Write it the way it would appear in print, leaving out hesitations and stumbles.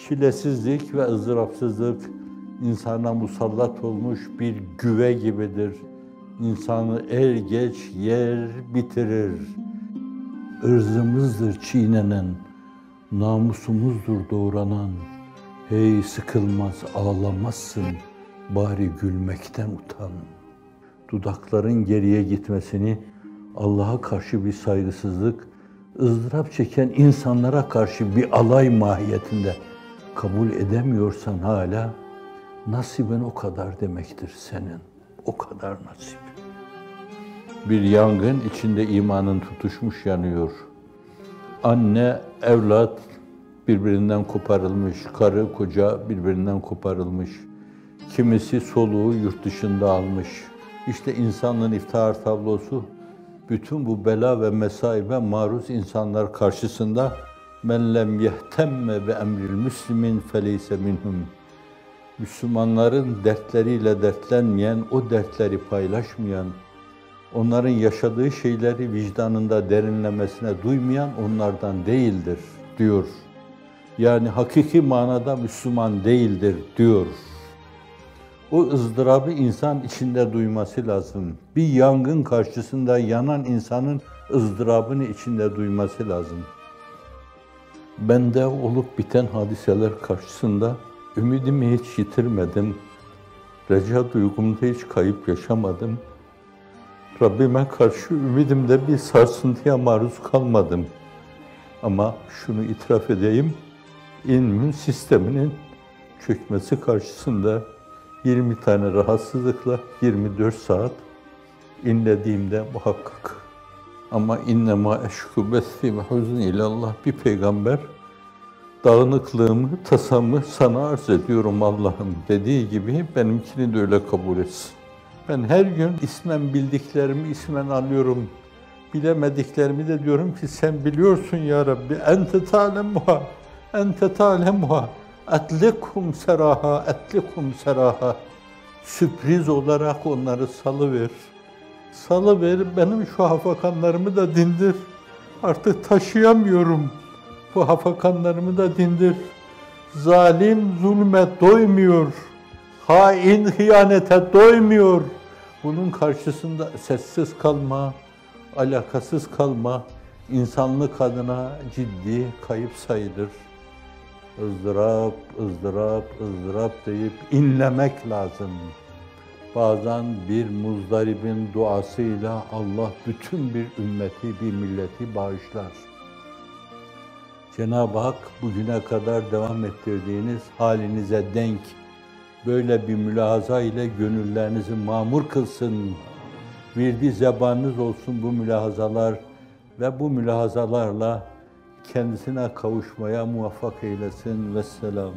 Çilesizlik ve ızdırapsızlık insana musallat olmuş bir güve gibidir. İnsanı er geç yer bitirir. Irzımızdır çiğnenen, namusumuzdur doğranan. Hey sıkılmaz ağlamazsın, bari gülmekten utan. Dudakların geriye gitmesini Allah'a karşı bir saygısızlık, ızdırap çeken insanlara karşı bir alay mahiyetinde kabul edemiyorsan hala, nasiben o kadar demektir senin. O kadar nasip. Bir yangın içinde imanın tutuşmuş yanıyor. Anne, evlat birbirinden koparılmış, karı, koca birbirinden koparılmış. Kimisi soluğu yurt dışında almış. İşte insanlığın iftihar tablosu, bütün bu bela ve mesaibe maruz insanlar karşısında men lem yehtemme be emril müslimin feleyse minhum. Müslümanların dertleriyle dertlenmeyen, o dertleri paylaşmayan, onların yaşadığı şeyleri vicdanında derinlemesine duymayan onlardan değildir diyor. Yani hakiki manada Müslüman değildir diyor. O ızdırabı insan içinde duyması lazım. Bir yangın karşısında yanan insanın ızdırabını içinde duyması lazım. Bende olup biten hadiseler karşısında ümidimi hiç yitirmedim. Reca duygumda hiç kayıp yaşamadım. Rabbime karşı ümidimde bir sarsıntıya maruz kalmadım. Ama şunu itiraf edeyim, immün sisteminin çökmesi karşısında 20 tane rahatsızlıkla 24 saat inlediğimde muhakkak. Ama innema eşku besfi ve huzn ilallah, bir peygamber dağınıklığımı, tasamı sana arz ediyorum Allah'ım dediği gibi benimkini de öyle kabul etsin. Ben her gün ismen bildiklerimi ismen alıyorum. Bilemediklerimi de diyorum ki sen biliyorsun ya Rabbi. Ente ta'lemuha, ente ta'lemuha. Etlikum seraha, etlikum seraha. Sürpriz olarak onları salıver. Salıver, benim şu hafakanlarımı da dindir. Artık taşıyamıyorum. Bu hafakanlarımı da dindir. Zalim zulme doymuyor. Hain hıyanete doymuyor. Bunun karşısında sessiz kalma, alakasız kalma, insanlık adına ciddi kayıp sayılır. ızdırap, ızdırap, ızdırap deyip inlemek lazım. Bazen bir muzdaribin duasıyla Allah bütün bir ümmeti, bir milleti bağışlar. Cenab-ı Hak bugüne kadar devam ettirdiğiniz halinize denk böyle bir mülahaza ile gönüllerinizi mamur kılsın. Virdi zebanınız olsun bu mülahazalar ve bu mülahazalarla kendisine kavuşmaya muvaffak eylesin. Vesselam.